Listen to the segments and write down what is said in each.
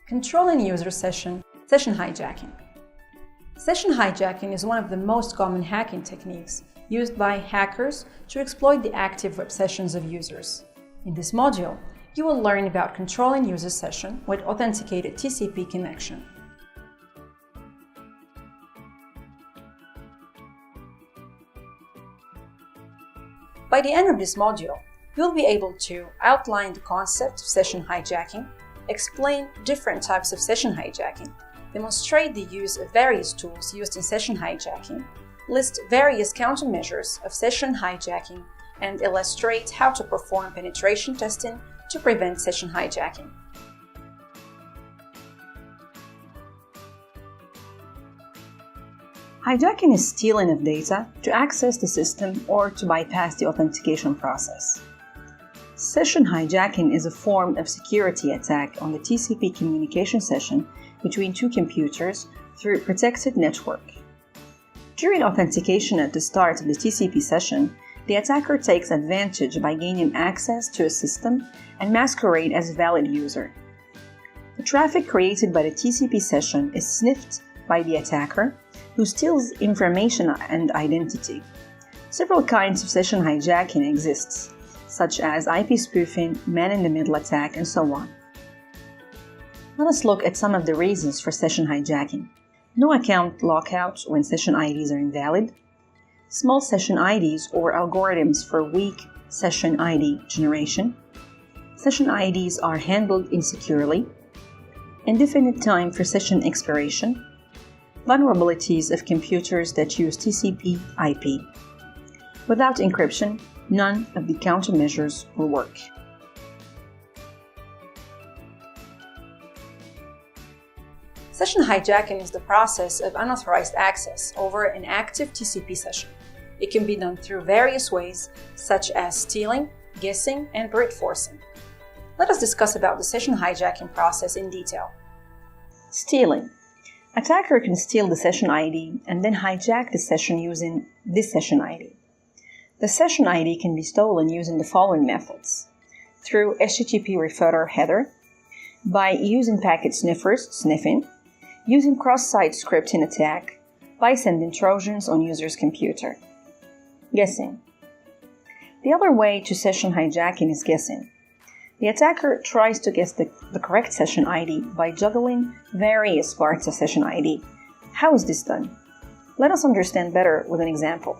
Controlling user session hijacking. Session hijacking is one of the most common hacking techniques used by hackers to exploit the active web sessions of users. In this module, you will learn about controlling user session with authenticated TCP connection. By the end of this module, you'll be able to outline the concept of session hijacking, explain different types of session hijacking, demonstrate the use of various tools used in session hijacking, list various countermeasures of session hijacking, and illustrate how to perform penetration testing to prevent session hijacking. Hijacking is stealing of data to access the system or to bypass the authentication process. Session hijacking is a form of security attack on the TCP communication session between two computers through a protected network. During authentication at the start of the TCP session, the attacker takes advantage by gaining access to a system and masquerade as a valid user. The traffic created by the TCP session is sniffed by the attacker, who steals information and identity. Several kinds of session hijacking exists, such as IP spoofing, man-in-the-middle attack, and so on. Let us look at some of the reasons for session hijacking. No account lockout when session IDs are invalid, small session IDs or algorithms for weak session ID generation, session IDs are handled insecurely, indefinite time for session expiration, vulnerabilities of computers that use TCP IP. Without encryption, none of the countermeasures will work. Session hijacking is the process of unauthorized access over an active TCP session. It can be done through various ways, such as stealing, guessing, and brute forcing. Let us discuss about the session hijacking process in detail. Stealing. Attacker can steal the session ID and then hijack the session using this session ID. The session ID can be stolen using the following methods: through HTTP referrer header, by using packet sniffers, sniffing, using cross-site scripting attack, by sending Trojans on user's computer. Guessing. The other way to session hijacking is guessing. The attacker tries to guess the correct session ID by juggling various parts of session ID. How is this done? Let us understand better with an example.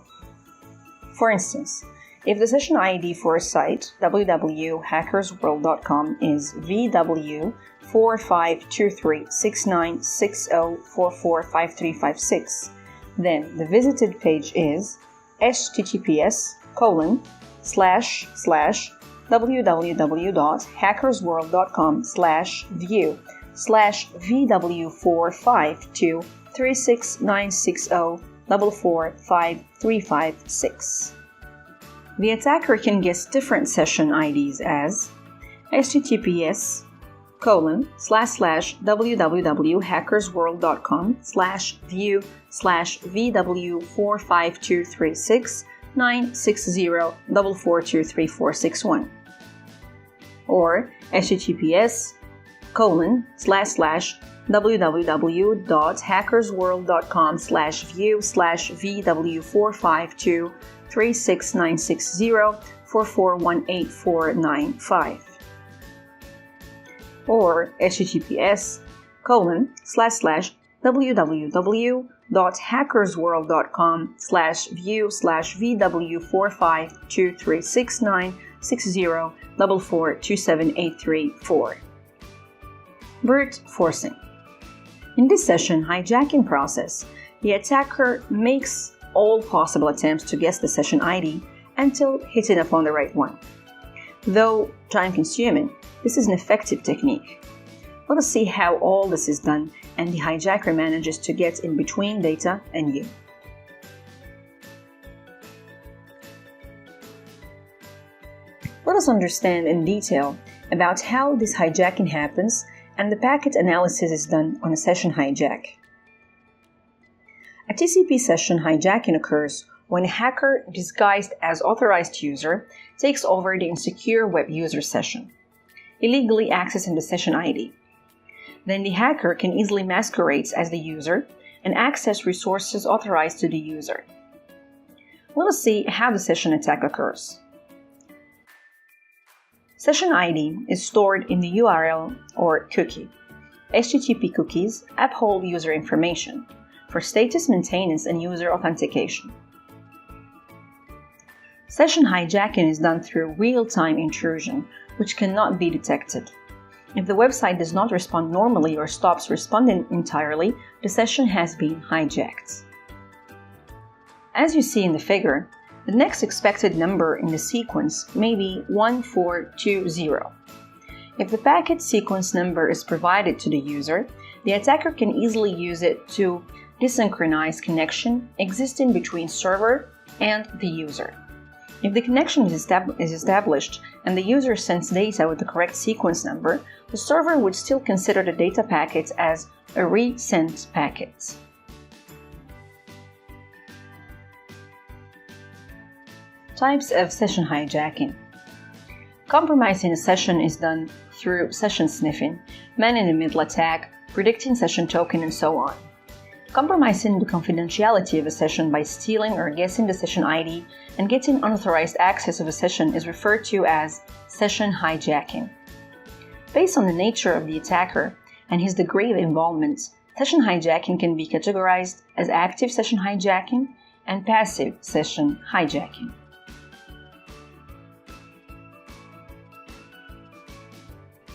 For instance, if the session ID for a site, www.hackersworld.com, is VW45236960445356, then the visited page is https://www.hackersworld.com/view/VW452360445356. The attacker can guess different session IDs as https://www.hackersworld.com/view/VW45236960442341 or https://www.hackersworld.com/view/VW45236960441849 or https://www.hackersworld.com/view/VW45236960442783 Brute forcing. In this session hijacking process, the attacker makes all possible attempts to guess the session ID until hitting upon the right one. Though time-consuming, this is an effective technique. Let us see how all this is done and the hijacker manages to get in between data and you. Let us understand in detail about how this hijacking happens and the packet analysis is done on a session hijack. A TCP session hijacking occurs when a hacker disguised as authorized user takes over the insecure web user session, illegally accessing the session ID. Then the hacker can easily masquerade as the user and access resources authorized to the user. Let us see how the session attack occurs. Session ID is stored in the URL or cookie. HTTP cookies uphold user information for status maintenance and user authentication. Session hijacking is done through real-time intrusion, which cannot be detected. If the website does not respond normally or stops responding entirely, the session has been hijacked. As you see in the figure, the next expected number in the sequence may be 1420. If the packet sequence number is provided to the user, the attacker can easily use it to desynchronize connection existing between server and the user. If the connection is established and the user sends data with the correct sequence number, the server would still consider the data packet as a resent packet. Types of session hijacking. Compromising a session is done through session sniffing, man-in-the-middle attack, predicting session token, and so on. Compromising the confidentiality of a session by stealing or guessing the session ID and getting unauthorized access of a session is referred to as session hijacking. Based on the nature of the attacker and his degree of involvement, session hijacking can be categorized as active session hijacking and passive session hijacking.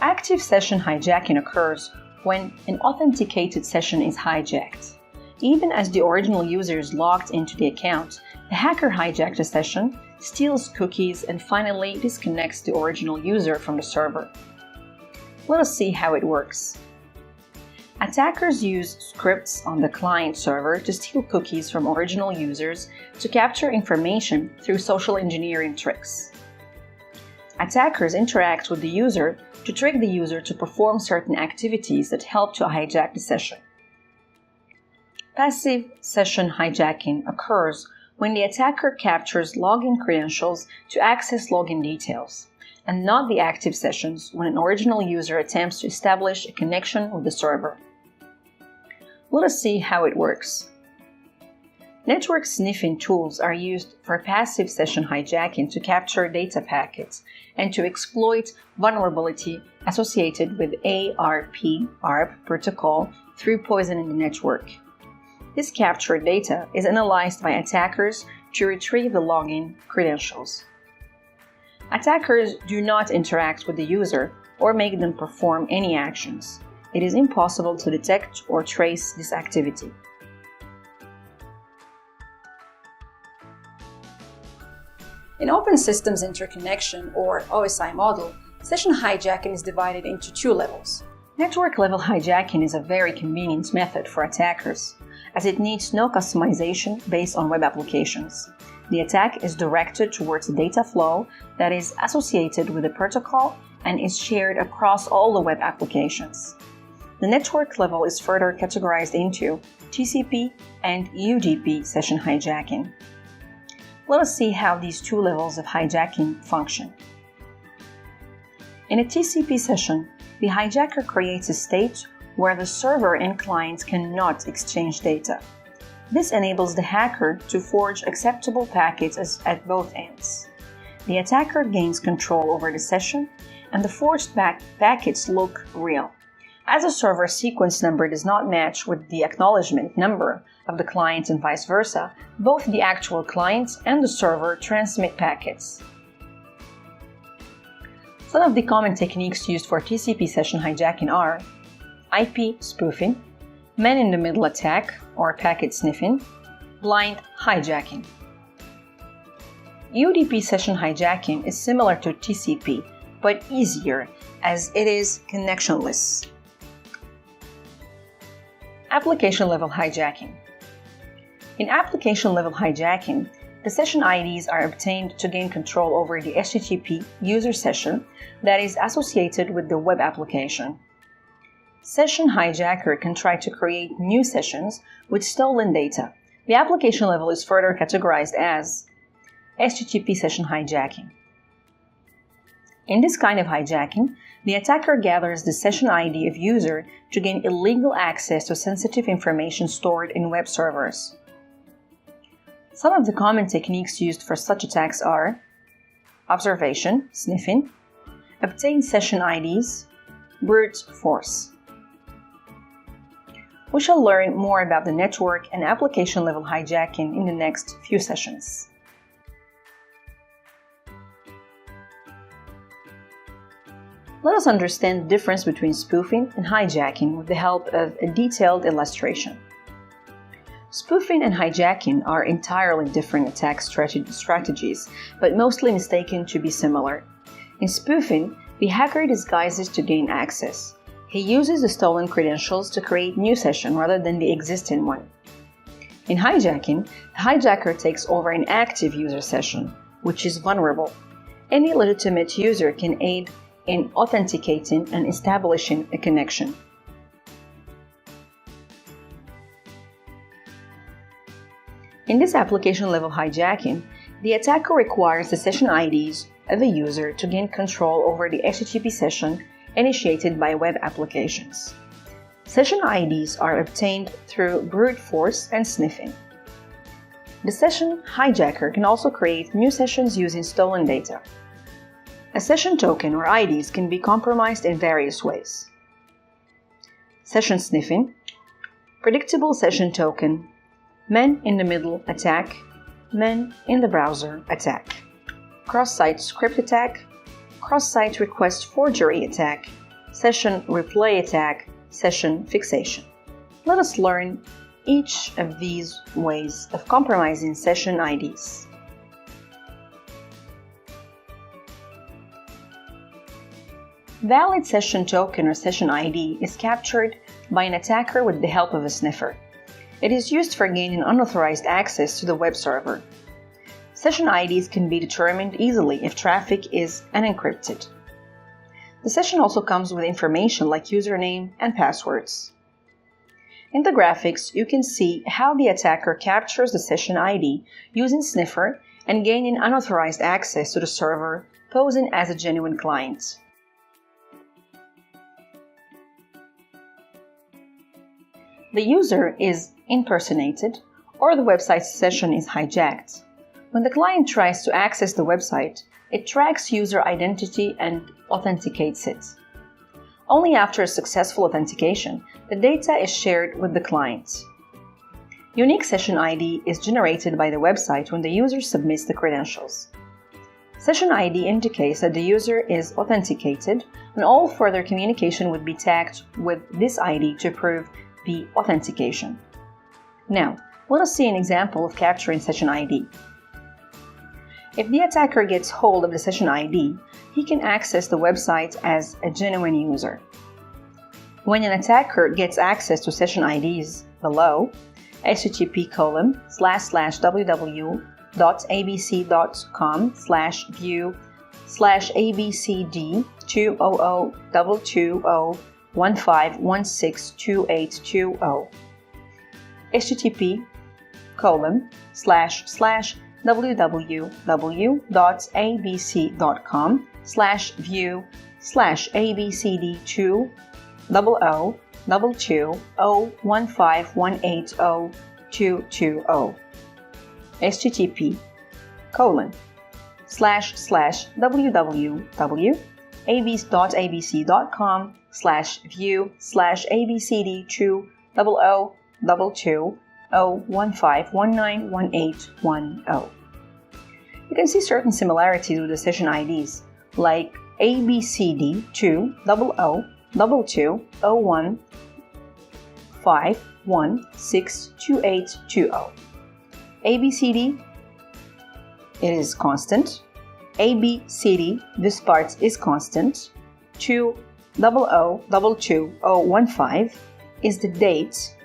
Active session hijacking occurs when an authenticated session is hijacked. Even as the original user is logged into the account, the hacker hijacks the session, steals cookies, and finally disconnects the original user from the server. Let us see how it works. Attackers use scripts on the client server to steal cookies from original users to capture information through social engineering tricks. Attackers interact with the user to trick the user to perform certain activities that help to hijack the session. Passive session hijacking occurs when the attacker captures login credentials to access login details, and not the active sessions when an original user attempts to establish a connection with the server. Let us see how it works. Network sniffing tools are used for passive session hijacking to capture data packets and to exploit vulnerability associated with ARP protocol through poisoning the network. This captured data is analyzed by attackers to retrieve the login credentials. Attackers do not interact with the user or make them perform any actions. It is impossible to detect or trace this activity. In Open Systems Interconnection, or OSI model, session hijacking is divided into two levels. Network-level hijacking is a very convenient method for attackers, as it needs no customization based on web applications. The attack is directed towards a data flow that is associated with the protocol and is shared across all the web applications. The network level is further categorized into TCP and UDP session hijacking. Let us see how these two levels of hijacking function. In a TCP session, the hijacker creates a state where the server and client cannot exchange data. This enables the hacker to forge acceptable packets at both ends. The attacker gains control over the session, and the forged packets look real. As a server sequence number does not match with the acknowledgement number of the client and vice versa, both the actual client and the server transmit packets. Some of the common techniques used for TCP session hijacking are IP spoofing, man-in-the-middle attack or packet sniffing, blind hijacking. UDP session hijacking is similar to TCP, but easier as it is connectionless. Application-level hijacking. In application-level hijacking, the session IDs are obtained to gain control over the HTTP user session that is associated with the web application. Session hijacker can try to create new sessions with stolen data. The application level is further categorized as HTTP session hijacking. In this kind of hijacking, the attacker gathers the session ID of user to gain illegal access to sensitive information stored in web servers. Some of the common techniques used for such attacks are observation, sniffing, obtain session IDs, brute force. We shall learn more about the network and application level hijacking in the next few sessions. Let us understand the difference between spoofing and hijacking with the help of a detailed illustration. Spoofing and hijacking are entirely different attack strategies, but mostly mistaken to be similar. In spoofing, the hacker disguises to gain access. He uses the stolen credentials to create a new session rather than the existing one. In hijacking, the hijacker takes over an active user session, which is vulnerable. Any legitimate user can aid in authenticating and establishing a connection. In this application-level hijacking, the attacker requires the session IDs of a user to gain control over the HTTP session initiated by web applications. Session IDs are obtained through brute force and sniffing. The session hijacker can also create new sessions using stolen data. A session token or IDs can be compromised in various ways. Session sniffing, predictable session token, man-in-the-middle attack, man-in-the-browser attack, cross-site script attack, cross-site request forgery attack, session replay attack, session fixation. Let us learn each of these ways of compromising session IDs. Valid session token or session ID is captured by an attacker with the help of a sniffer. It is used for gaining unauthorized access to the web server. Session IDs can be determined easily if traffic is unencrypted. The session also comes with information like username and passwords. In the graphics, you can see how the attacker captures the session ID using sniffer and gaining unauthorized access to the server, posing as a genuine client. The user is impersonated, or the website session is hijacked. When the client tries to access the website, it tracks user identity and authenticates it. Only after a successful authentication, the data is shared with the client. Unique session ID is generated by the website when the user submits the credentials. Session ID indicates that the user is authenticated, and all further communication would be tagged with this ID to prove the authentication. Now, let us see an example of capturing session ID. If the attacker gets hold of the session ID, he can access the website as a genuine user. When an attacker gets access to session IDs below, http://www.abc.com/view/abcd20222015162820 http://www.abc.com/view/abcd2015180220 http://www.abc.abc.com/view/abcd2015191810. You can see certain similarities with the session IDs, like ABCD200001516280. ABCD, it is constant. ABCD, this part is constant. 2000222015 is the date.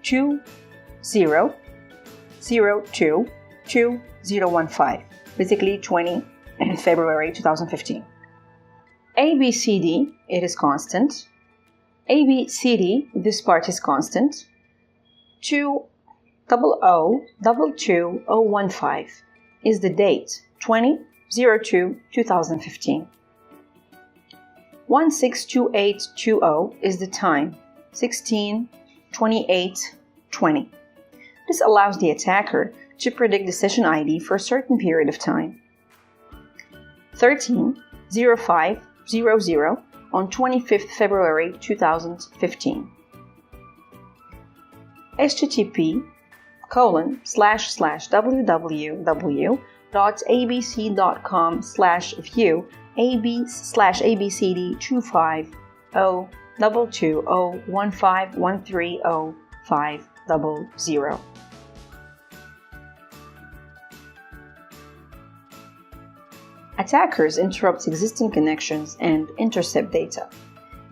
20022015, basically 20 February 2015. ABCD, it is constant. ABCD, this part is constant. 2000222015 is the date. 20 2015. 162820 is the time, 16/28/20. This allows the attacker to predict the session ID for a certain period of time. 13/05/00 on 25th February 2015. http://www.abc.com/view AB/ABCD2502015130500. Attackers interrupt existing connections and intercept data.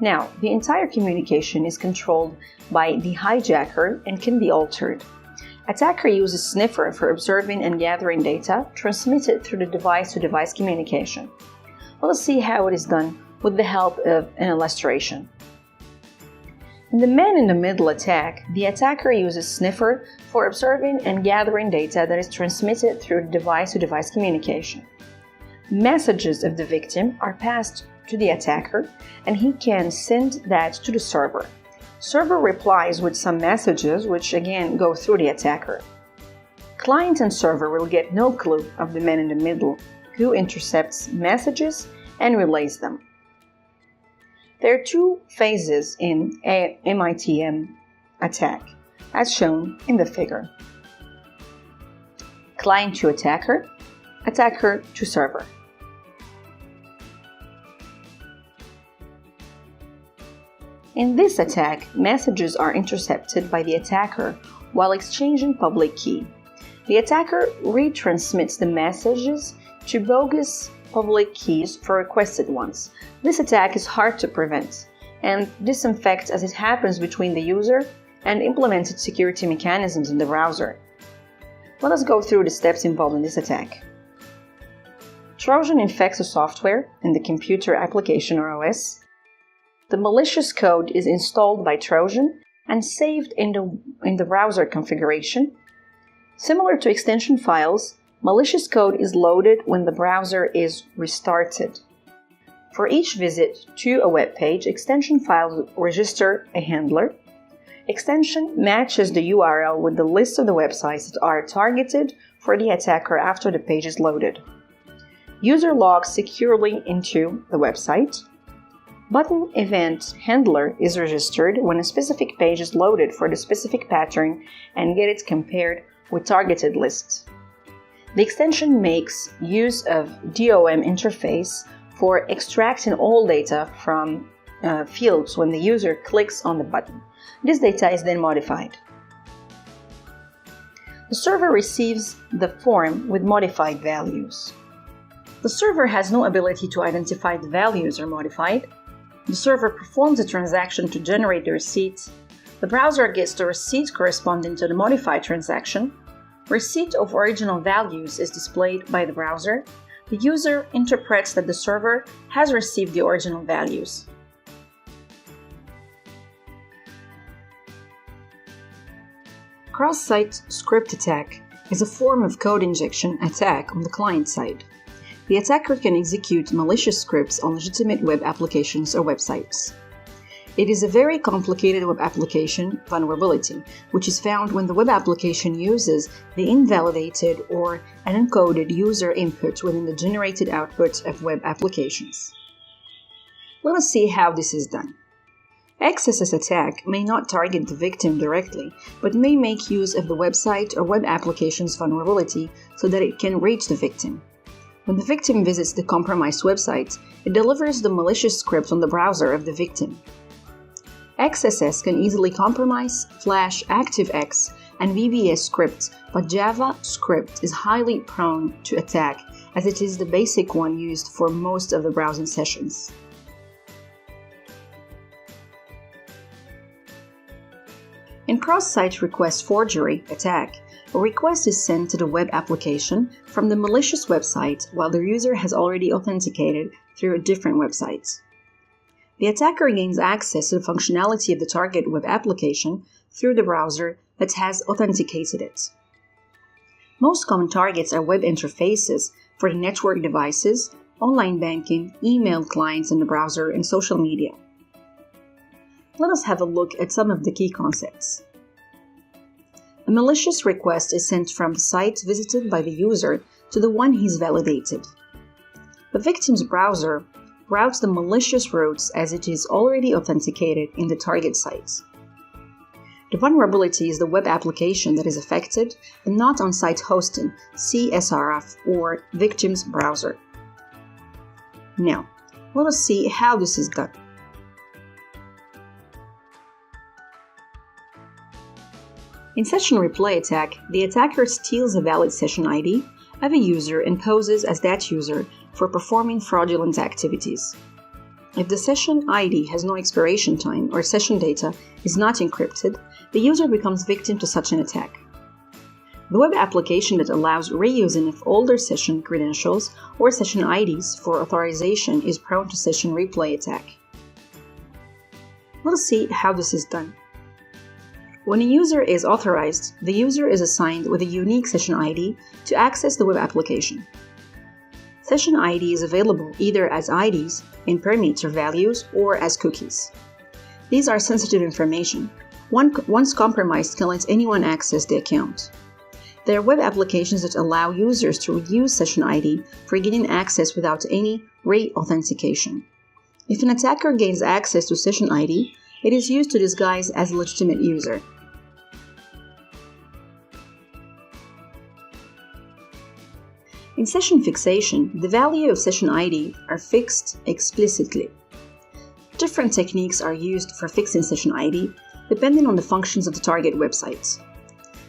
Now, the entire communication is controlled by the hijacker and can be altered. Attacker uses Sniffer for observing and gathering data transmitted through the device-to-device communication. Let us see how it is done with the help of an illustration. In the man-in-the-middle attack, the attacker uses Sniffer for observing and gathering data that is transmitted through the device-to-device communication. Messages of the victim are passed to the attacker, and he can send that to the server. Server replies with some messages, which again go through the attacker. Client and server will get no clue of the man in the middle, who intercepts messages and relays them. There are two phases in a MITM attack, as shown in the figure. Client to attacker, attacker to server. In this attack, messages are intercepted by the attacker while exchanging public key. The attacker retransmits the messages to bogus public keys for requested ones. This attack is hard to prevent and disinfect as it happens between the user and implemented security mechanisms in the browser. Let us go through the steps involved in this attack. Trojan infects the software in the computer application or OS. The malicious code is installed by Trojan and saved in the browser configuration. Similar to extension files, malicious code is loaded when the browser is restarted. For each visit to a web page, extension files register a handler. Extension matches the URL with the list of the websites that are targeted for the attacker after the page is loaded. User logs securely into the website. Button event handler is registered when a specific page is loaded for the specific pattern and get it compared with targeted lists. The extension makes use of DOM interface for extracting all data from fields when the user clicks on the button. This data is then modified. The server receives the form with modified values. The server has no ability to identify the values are modified. The server performs a transaction to generate the receipt. The browser gets the receipt corresponding to the modified transaction. Receipt of original values is displayed by the browser. The user interprets that the server has received the original values. Cross-site script attack is a form of code injection attack on the client side. The attacker can execute malicious scripts on legitimate web applications or websites. It is a very complicated web application vulnerability, which is found when the web application uses the invalidated or unencoded user input within the generated output of web applications. Let us see how this is done. XSS attack may not target the victim directly, but may make use of the website or web application's vulnerability so that it can reach the victim. When the victim visits the compromised website, it delivers the malicious script on the browser of the victim. XSS can easily compromise Flash, ActiveX, and VBS scripts, but JavaScript is highly prone to attack as it is the basic one used for most of the browsing sessions. In cross-site request forgery attack, a request is sent to the web application from the malicious website while the user has already authenticated through a different website. The attacker gains access to the functionality of the target web application through the browser that has authenticated it. Most common targets are web interfaces for the network devices, online banking, email clients in the browser, and social media. Let us have a look at some of the key concepts. A malicious request is sent from the site visited by the user to the one he's validated. The victim's browser routes the malicious routes as it is already authenticated in the target site. The vulnerability is the web application that is affected and not on-site hosting, CSRF, or victim's browser. Now, let us see how this is done. In session replay attack, the attacker steals a valid session ID of a user and poses as that user for performing fraudulent activities. If the session ID has no expiration time or session data is not encrypted, the user becomes victim to such an attack. The web application that allows reusing of older session credentials or session IDs for authorization is prone to session replay attack. Let us see how this is done. When a user is authorized, the user is assigned with a unique session ID to access the web application. Session ID is available either as IDs in parameter values or as cookies. These are sensitive information. Once compromised, can let anyone access the account. There are web applications that allow users to reuse session ID for getting access without any re-authentication. If an attacker gains access to session ID, it is used to disguise as a legitimate user. In session fixation, the value of session ID are fixed explicitly. Different techniques are used for fixing session ID depending on the functions of the target website.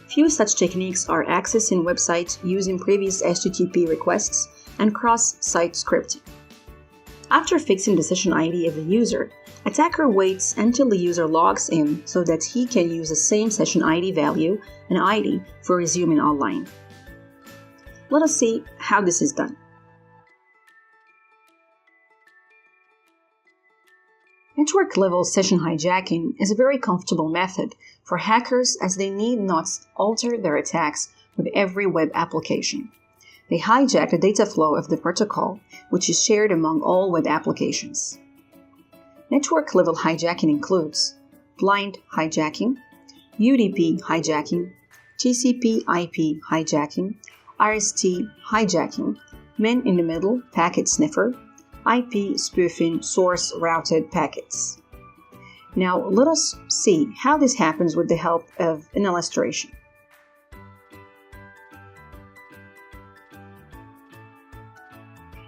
Few such techniques are accessing websites using previous HTTP requests and cross-site scripting. After fixing the session ID of the user, attacker waits until the user logs in so that he can use the same session ID value and ID for resuming online. Let us see how this is done. Network-level session hijacking is a very comfortable method for hackers as they need not alter their attacks with every web application. They hijack the data flow of the protocol, which is shared among all web applications. Network-level hijacking includes blind hijacking, UDP hijacking, TCP/IP hijacking, RST hijacking, man-in-the-middle packet sniffer, IP spoofing source routed packets. Now let us see how this happens with the help of an illustration.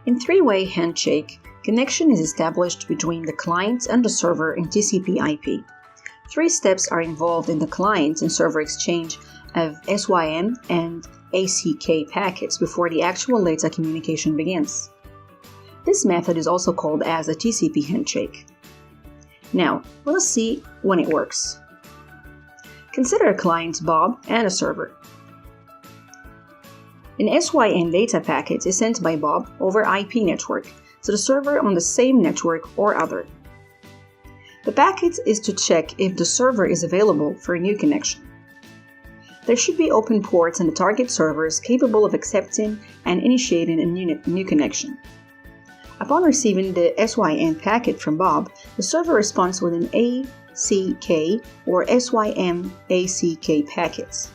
In three-way handshake, connection is established between the client and the server in TCP/IP. 3 steps are involved in the client and server exchange of SYN and ACK packets before the actual data communication begins. This method is also called as a TCP handshake. Now, let us see when it works. Consider a client Bob and a server. An SYN data packet is sent by Bob over IP network to the server on the same network or other. The packet is to check if the server is available for a new connection. There should be open ports on the target servers capable of accepting and initiating a new connection. Upon receiving the SYN packet from Bob, the server responds with an ACK or SYN ACK packets.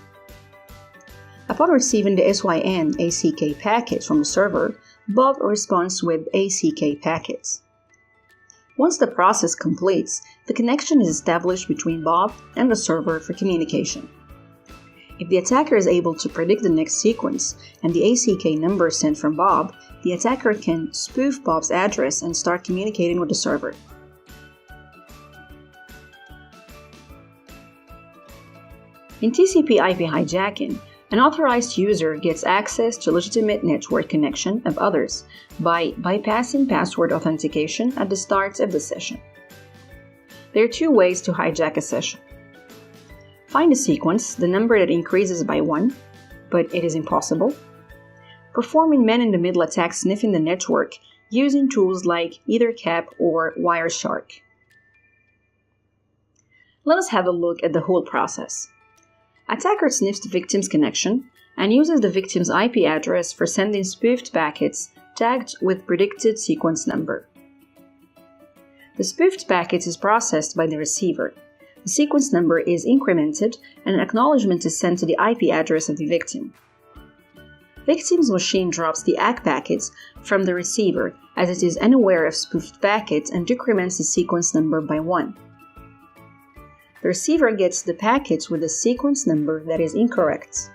Upon receiving the SYN ACK packet from the server, Bob responds with ACK packets. Once the process completes, the connection is established between Bob and the server for communication. If the attacker is able to predict the next sequence and the ACK number sent from Bob, the attacker can spoof Bob's address and start communicating with the server. In TCP/IP hijacking, an authorized user gets access to legitimate network connection of others by bypassing password authentication at the start of the session. There are 2 ways to hijack a session. Find a sequence, the number that increases by 1, but it is impossible. Performing man-in-the-middle attacks sniffing the network using tools like EtherCap or Wireshark. Let us have a look at the whole process. Attacker sniffs the victim's connection, and uses the victim's IP address for sending spoofed packets tagged with predicted sequence number. The spoofed packet is processed by the receiver. The sequence number is incremented and an acknowledgement is sent to the IP address of the victim. Victim's machine drops the ACK packets from the receiver as it is unaware of spoofed packets and decrements the sequence number by 1. The receiver gets the packets with a sequence number that is incorrect.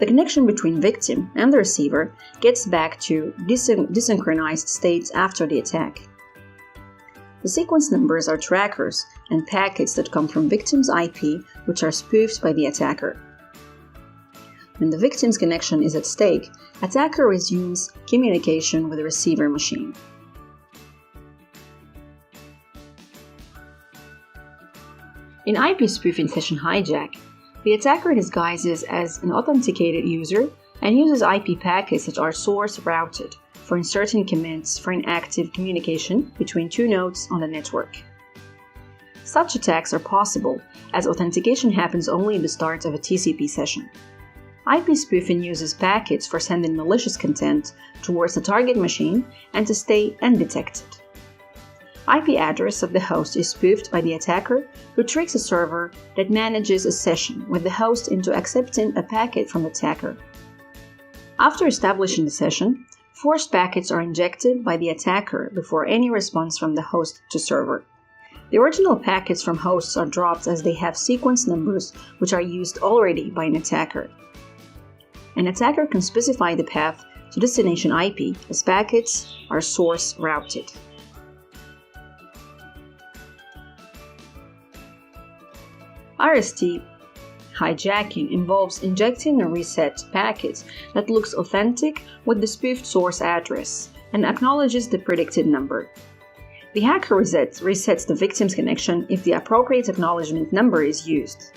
The connection between victim and the receiver gets back to desynchronized states after the attack. The sequence numbers are trackers and packets that come from victim's IP, which are spoofed by the attacker. When the victim's connection is at stake, attacker resumes communication with the receiver machine. In IP spoofing session hijack, the attacker disguises as an authenticated user and uses IP packets that are source routed for inserting commits for inactive communication between two nodes on the network. Such attacks are possible as authentication happens only at the start of a TCP session. IP spoofing uses packets for sending malicious content towards the target machine and to stay undetected. IP address of the host is spoofed by the attacker, who tricks a server that manages a session with the host into accepting a packet from the attacker. After establishing the session, forced packets are injected by the attacker before any response from the host to server. The original packets from hosts are dropped as they have sequence numbers which are used already by an attacker. An attacker can specify the path to destination IP as packets are source routed. RST hijacking involves injecting a reset packet that looks authentic with the spoofed source address and acknowledges the predicted number. The hacker resets the victim's connection if the appropriate acknowledgement number is used.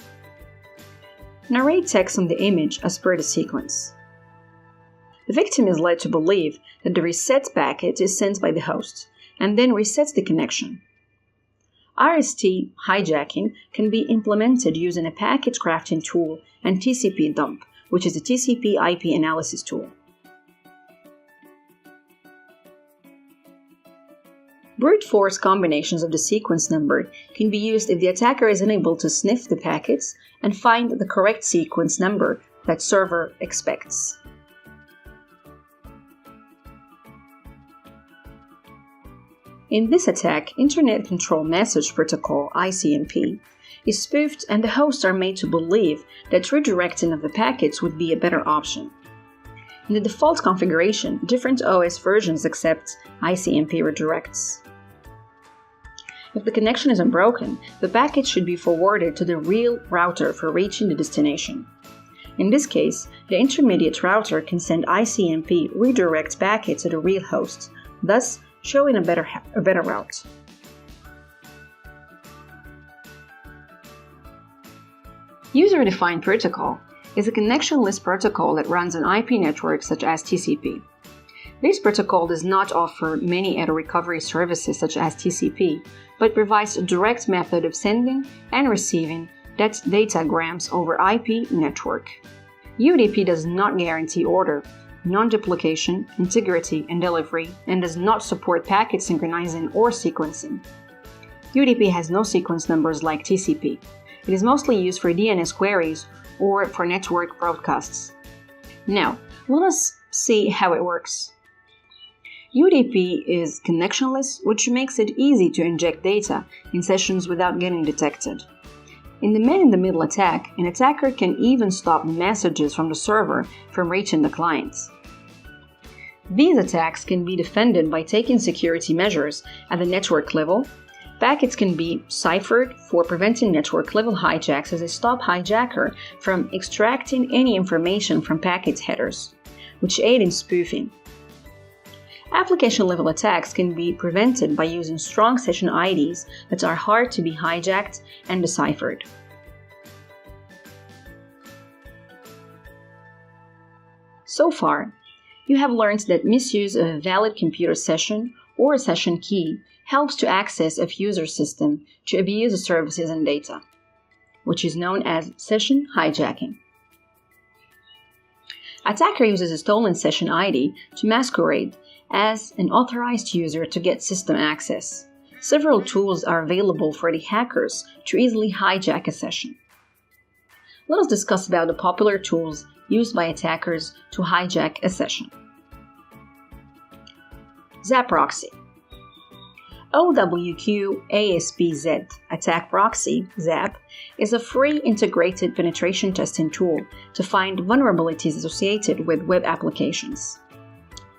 Narrate text on the image as per the sequence. The victim is led to believe that the reset packet is sent by the host, and then resets the connection. RST hijacking can be implemented using a packet crafting tool and TCP dump, which is a TCP IP analysis tool. Brute force combinations of the sequence number can be used if the attacker is unable to sniff the packets and find the correct sequence number that server expects. In this attack, Internet Control Message Protocol (ICMP) is spoofed and the hosts are made to believe that redirecting of the packets would be a better option. In the default configuration, different OS versions accept ICMP redirects. If the connection is unbroken, the packet should be forwarded to the real router for reaching the destination. In this case, the intermediate router can send ICMP redirect packets to the real host, thus showing a better route. User-defined protocol is a connectionless protocol that runs on IP networks such as TCP. This protocol does not offer many error recovery services such as TCP, but provides a direct method of sending and receiving datagrams over IP network. UDP does not guarantee order, non-duplication, integrity, and delivery, and does not support packet synchronizing or sequencing. UDP has no sequence numbers like TCP. It is mostly used for DNS queries or for network broadcasts. Now, let us see how it works. UDP is connectionless, which makes it easy to inject data in sessions without getting detected. In the man-in-the-middle attack, an attacker can even stop messages from the server from reaching the clients. These attacks can be defended by taking security measures at the network level. Packets can be ciphered for preventing network-level hijacks as they stop hijacker from extracting any information from packet headers, which aid in spoofing. Application-level attacks can be prevented by using strong session IDs that are hard to be hijacked and deciphered. So far, you have learned that misuse of a valid computer session or a session key helps to access a user system to abuse the services and data, which is known as session hijacking. Attacker uses a stolen session ID to masquerade as an authorized user to get system access. Several tools are available for the hackers to easily hijack a session. Let us discuss about the popular tools used by attackers to hijack a session. ZAP proxy. OWQ-ASP-Z Attack Proxy, ZAP, is a free integrated penetration testing tool to find vulnerabilities associated with web applications.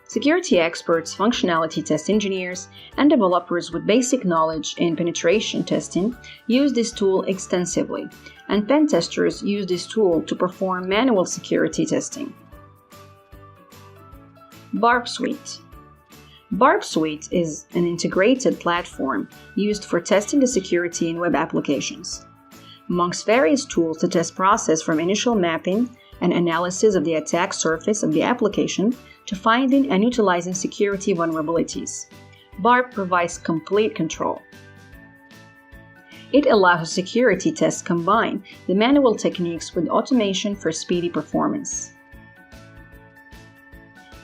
Security experts, functionality test engineers, and developers with basic knowledge in penetration testing use this tool extensively, and pen testers use this tool to perform manual security testing. BARP Suite. BARP Suite is an integrated platform used for testing the security in web applications. Amongst various tools to test process from initial mapping and analysis of the attack surface of the application to finding and utilizing security vulnerabilities, BARP provides complete control. It allows a security test combine the manual techniques with automation for speedy performance.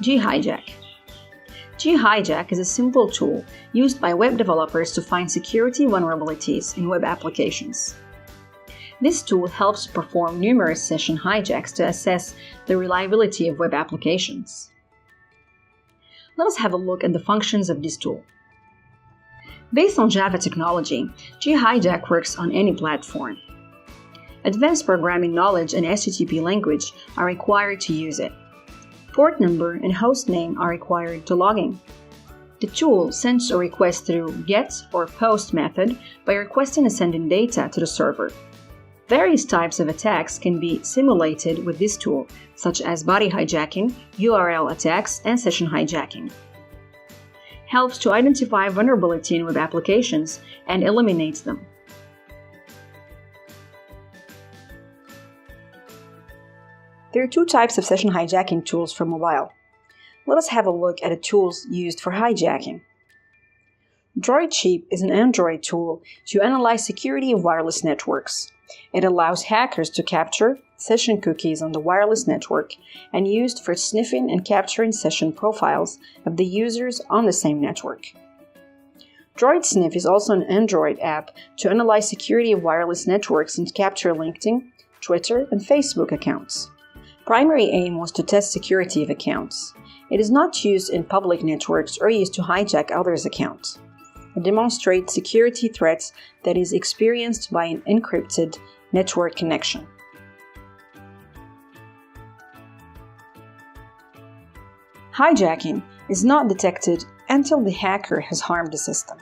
Hijack. Hijack is a simple tool used by web developers to find security vulnerabilities in web applications. This tool helps perform numerous session hijacks to assess the reliability of web applications. Let us have a look at the functions of this tool. Based on Java technology, Hijack works on any platform. Advanced programming knowledge and HTTP language are required to use it. Port number and host name are required to log in. The tool sends a request through GET or POST method by requesting and sending data to the server. Various types of attacks can be simulated with this tool, such as body hijacking, URL attacks, and session hijacking. Helps to identify vulnerability in web applications and eliminates them. There are two types of session hijacking tools for mobile. Let us have a look at the tools used for hijacking. DroidCheap is an Android tool to analyze security of wireless networks. It allows hackers to capture session cookies on the wireless network and used for sniffing and capturing session profiles of the users on the same network. DroidSniff is also an Android app to analyze security of wireless networks and capture LinkedIn, Twitter, and Facebook accounts. Primary aim was to test security of accounts. It is not used in public networks or used to hijack others' accounts. It demonstrates security threats that is experienced by an encrypted network connection. Hijacking is not detected until the hacker has harmed the system.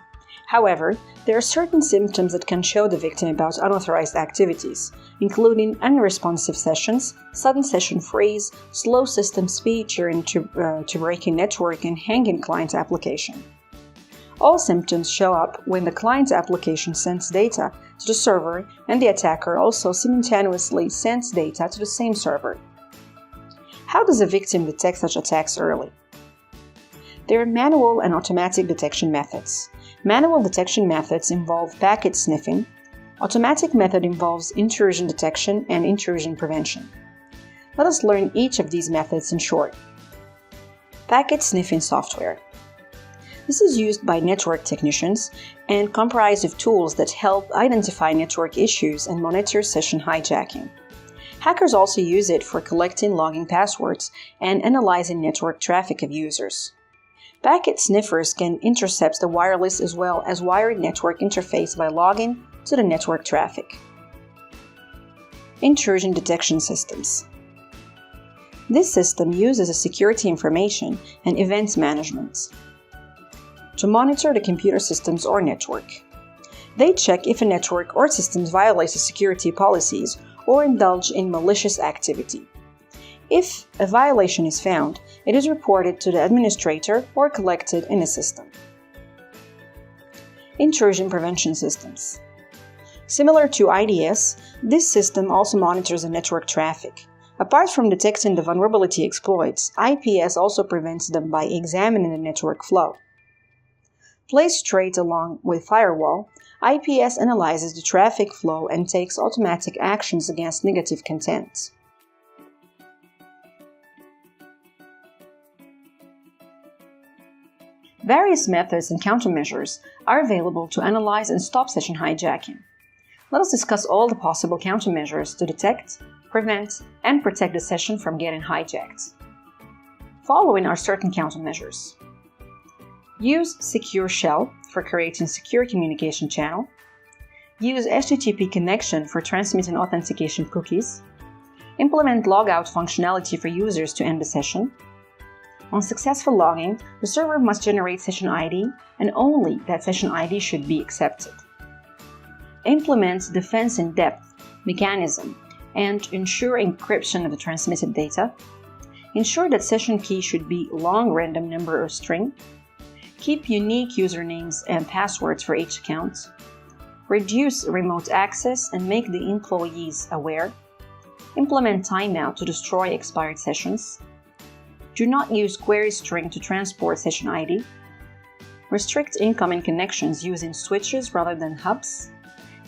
However, there are certain symptoms that can show the victim about unauthorized activities, including unresponsive sessions, sudden session freeze, slow system speed during to breaking network, and hanging client application. All symptoms show up when the client's application sends data to the server and the attacker also simultaneously sends data to the same server. How does a victim detect such attacks early? There are manual and automatic detection methods. Manual detection methods involve packet sniffing. Automatic method involves intrusion detection and intrusion prevention. Let us learn each of these methods in short. Packet sniffing software. This is used by network technicians and comprised of tools that help identify network issues and monitor session hijacking. Hackers also use it for collecting login passwords and analyzing network traffic of users. Packet sniffers can intercept the wireless as well as wired network interface by logging to the network traffic. Intrusion detection systems. This system uses security information and events management to monitor the computer systems or network. They check if a network or systems violates the security policies or indulge in malicious activity. If a violation is found, it is reported to the administrator or collected in a system. Intrusion prevention systems. Similar to IDS, this system also monitors the network traffic. Apart from detecting the vulnerability exploits, IPS also prevents them by examining the network flow. Placed straight along with firewall, IPS analyzes the traffic flow and takes automatic actions against negative content. Various methods and countermeasures are available to analyze and stop session hijacking. Let us discuss all the possible countermeasures to detect, prevent, and protect the session from getting hijacked. Following are certain countermeasures. Use Secure Shell for creating secure communication channel. Use HTTP connection for transmitting authentication cookies. Implement logout functionality for users to end the session. On successful logging, the server must generate session ID, and only that session ID should be accepted. Implement defense in depth mechanism and ensure encryption of the transmitted data. Ensure that session key should be long random number or string. Keep unique usernames and passwords for each account. Reduce remote access and make the employees aware. Implement timeout to destroy expired sessions. Do not use query string to transport session ID. Restrict incoming connections using switches rather than hubs.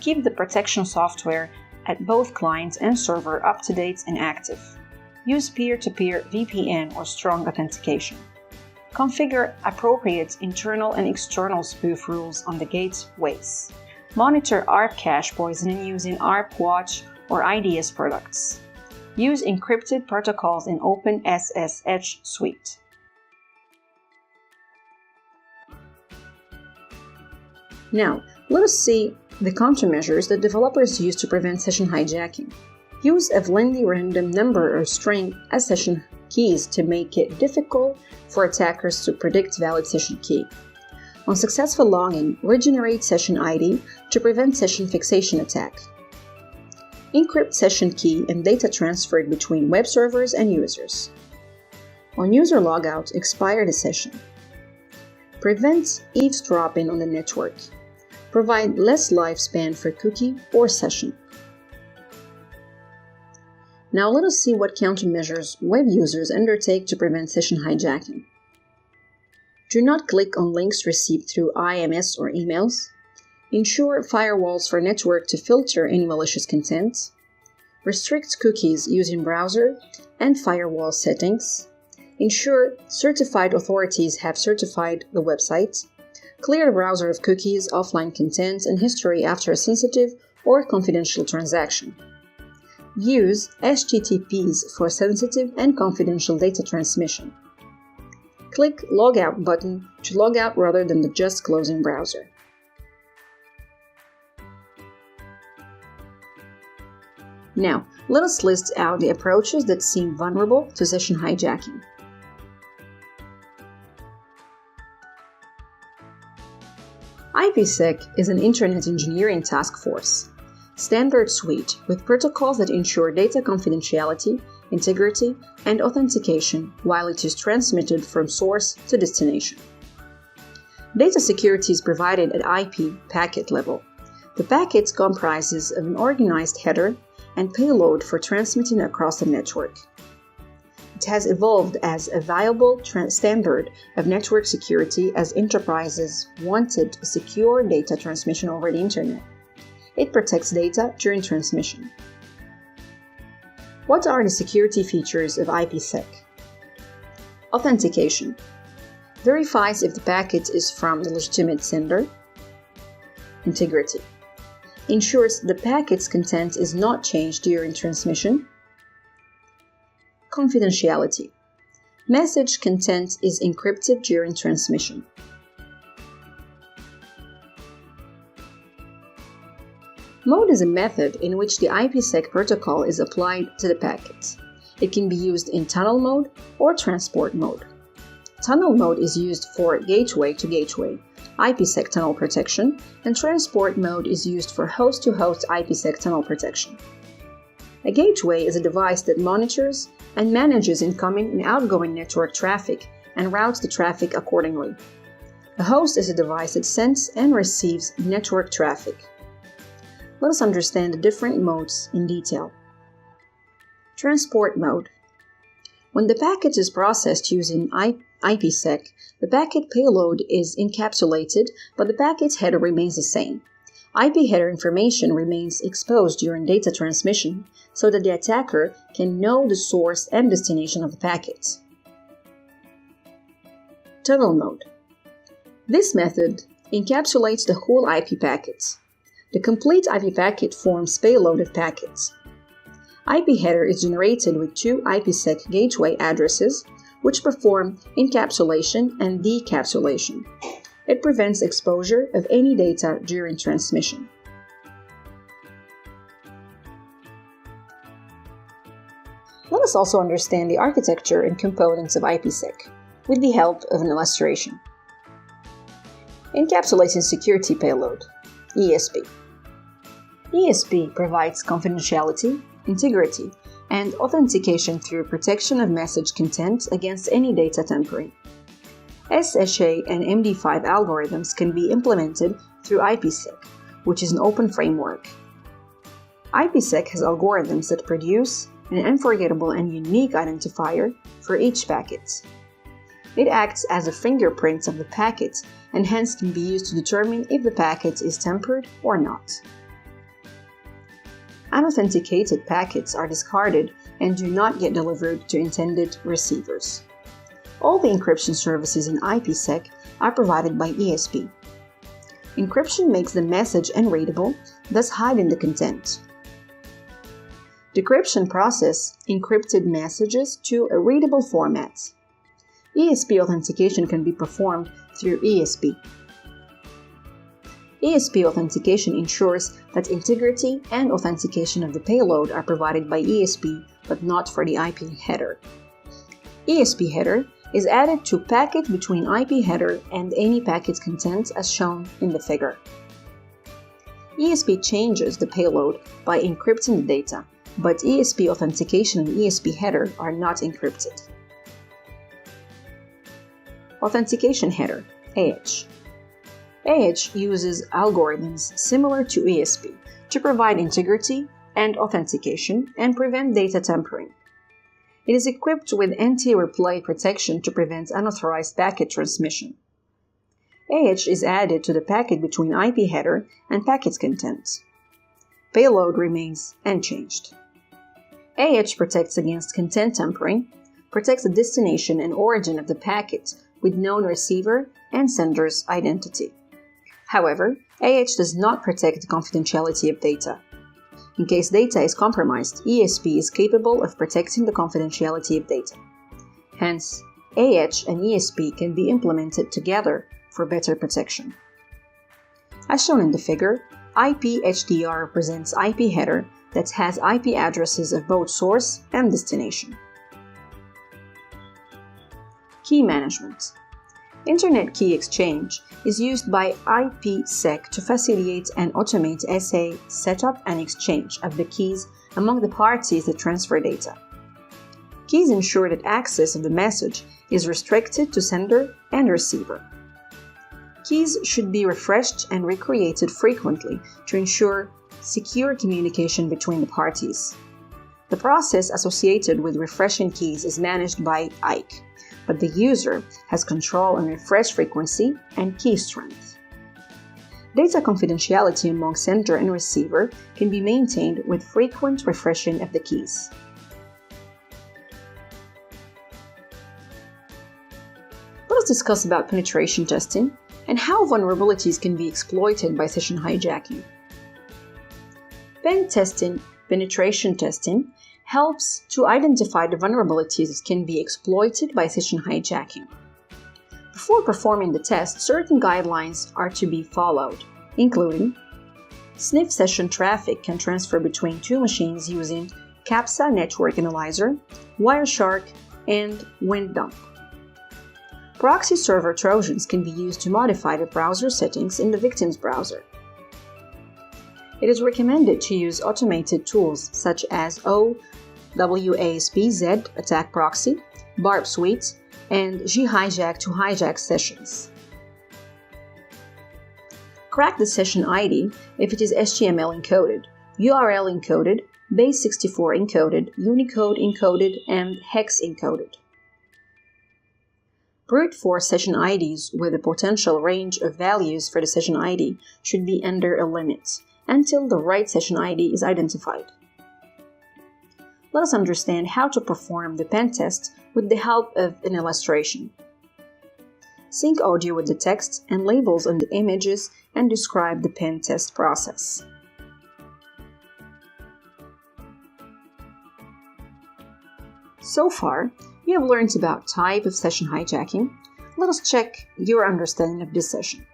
Keep the protection software at both client and server up to date and active. Use peer-to-peer VPN or strong authentication. Configure appropriate internal and external spoof rules on the gateways. Monitor ARP cache poisoning using ARP Watch or IDS products. Use encrypted protocols in OpenSSH suite. Now, let us see the countermeasures that developers use to prevent session hijacking. Use a lengthy random number or string as session keys to make it difficult for attackers to predict valid session key. On successful logging, regenerate session ID to prevent session fixation attack. Encrypt session key and data transferred between web servers and users. On user logout, expire the session. Prevent eavesdropping on the network. Provide less lifespan for cookie or session. Now let us see what countermeasures web users undertake to prevent session hijacking. Do not click on links received through IMS or emails. Ensure firewalls for network to filter any malicious content. Restrict cookies using browser and firewall settings. Ensure certified authorities have certified the website. Clear the browser of cookies, offline content, and history after a sensitive or confidential transaction. Use HTTPs for sensitive and confidential data transmission. Click Logout button to log out rather than the just closing browser. Now, let us list out the approaches that seem vulnerable to session hijacking. IPSec is an Internet engineering task force, standard suite with protocols that ensure data confidentiality, integrity, and authentication while it is transmitted from source to destination. Data security is provided at IP packet level. The packet comprises of an organized header and payload for transmitting across the network. It has evolved as a viable standard of network security as enterprises wanted secure data transmission over the Internet. It protects data during transmission. What are the security features of IPSec? Authentication. Verifies if the packet is from the legitimate sender. Integrity. Ensures the packet's content is not changed during transmission. Confidentiality. Message content is encrypted during transmission. Mode is a method in which the IPSec protocol is applied to the packet. It can be used in tunnel mode or transport mode. Tunnel mode is used for gateway-to-gateway IPSec tunnel protection, and transport mode is used for host-to-host IPSec tunnel protection. A gateway is a device that monitors and manages incoming and outgoing network traffic and routes the traffic accordingly. A host is a device that sends and receives network traffic. Let us understand the different modes in detail. Transport mode. When the packet is processed using IPSec, the packet payload is encapsulated, but the packet's header remains the same. IP header information remains exposed during data transmission so that the attacker can know the source and destination of the packet. Tunnel mode. This method encapsulates the whole IP packet. The complete IP packet forms payload of packets. IP header is generated with two IPSec gateway addresses, which perform encapsulation and decapsulation. It prevents exposure of any data during transmission. Let us also understand the architecture and components of IPSec with the help of an illustration. Encapsulating security payload, ESP. ESP provides confidentiality, integrity, and authentication through protection of message content against any data tampering. SHA and MD5 algorithms can be implemented through IPSec, which is an open framework. IPSec has algorithms that produce an unforgettable and unique identifier for each packet. It acts as a fingerprint of the packet and hence can be used to determine if the packet is tampered or not. Unauthenticated packets are discarded and do not get delivered to intended receivers. All the encryption services in IPSec are provided by ESP. Encryption makes the message unreadable, thus hiding the content. Decryption processes encrypted messages to a readable format. ESP authentication can be performed through ESP. ESP authentication ensures that integrity and authentication of the payload are provided by ESP, but not for the IP header. ESP header is added to packet between IP header and any packet content as shown in the figure. ESP changes the payload by encrypting the data, but ESP authentication and ESP header are not encrypted. Authentication header, AH. AH uses algorithms similar to ESP to provide integrity and authentication and prevent data tampering. It is equipped with anti-replay protection to prevent unauthorized packet transmission. AH is added to the packet between IP header and packet content. Payload remains unchanged. AH protects against content tampering, protects the destination and origin of the packet with known receiver and sender's identity. However, AH does not protect the confidentiality of data. In case data is compromised, ESP is capable of protecting the confidentiality of data. Hence, AH and ESP can be implemented together for better protection. As shown in the figure, IP HDR represents IP header that has IP addresses of both source and destination. Key management. Internet key exchange is used by IPSec to facilitate and automate SA setup and exchange of the keys among the parties that transfer data. Keys ensure that access of the message is restricted to sender and receiver. Keys should be refreshed and recreated frequently to ensure secure communication between the parties. The process associated with refreshing keys is managed by ICE, but the user has control on refresh frequency and key strength. Data confidentiality among sender and receiver can be maintained with frequent refreshing of the keys. Let us discuss about penetration testing and how vulnerabilities can be exploited by session hijacking. Pen testing, penetration testing, helps to identify the vulnerabilities that can be exploited by session hijacking. Before performing the test, certain guidelines are to be followed, including sniff session traffic can transfer between two machines using CAPTCHA network analyzer, Wireshark, and WinDump. Proxy server Trojans can be used to modify the browser settings in the victim's browser. It is recommended to use automated tools such as OWASP-Z attack proxy, BARP suite, and Ghijack to hijack sessions. Crack the session ID if it is HTML encoded, URL encoded, base64 encoded, Unicode encoded, and hex encoded. Brute force session IDs with a potential range of values for the session ID should be under a limit until the right session ID is identified. Let us understand how to perform the pen test with the help of an illustration. sync audio with the text and labels on the images, and describe the pen test process. So far, you have learned about type of session hijacking. Let us check your understanding of this session.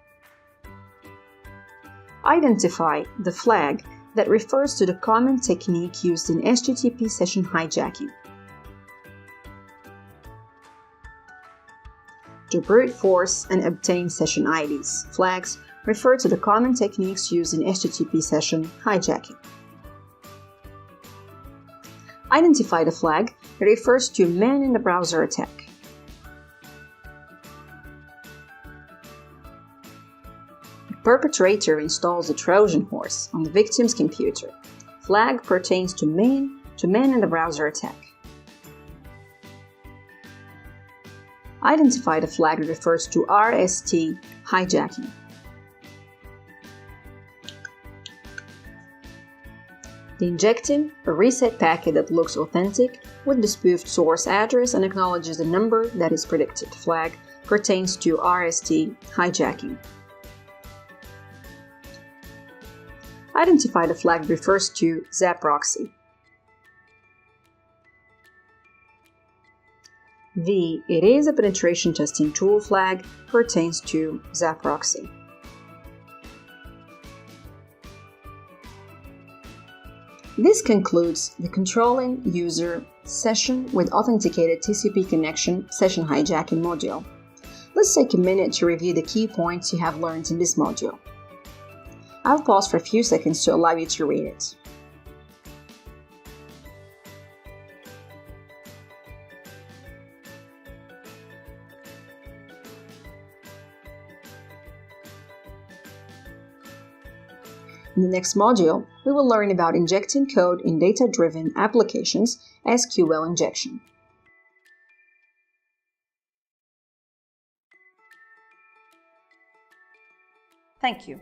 Identify the flag that refers to the common technique used in HTTP session hijacking. To brute force and obtain session IDs, flags refer to the common techniques used in HTTP session hijacking. Identify the flag that refers to man-in-the-browser attack. The perpetrator installs a Trojan horse on the victim's computer. Flag pertains to man-in-the-browser attack. Identify the flag that refers to RST Hijacking. The injecting a reset packet that looks authentic with the spoofed source address and acknowledges the number that is predicted. Flag pertains to RST hijacking. Identify the flag that refers to Zaproxy. The "It is a penetration testing tool" flag pertains to Zaproxy. This concludes the Controlling User Session with Authenticated TCP Connection Session Hijacking module. Let's take a minute to review the key points you have learned in this module. I'll pause for a few seconds to allow you to read it. In the next module, we will learn about injecting code in data-driven applications, SQL injection. Thank you.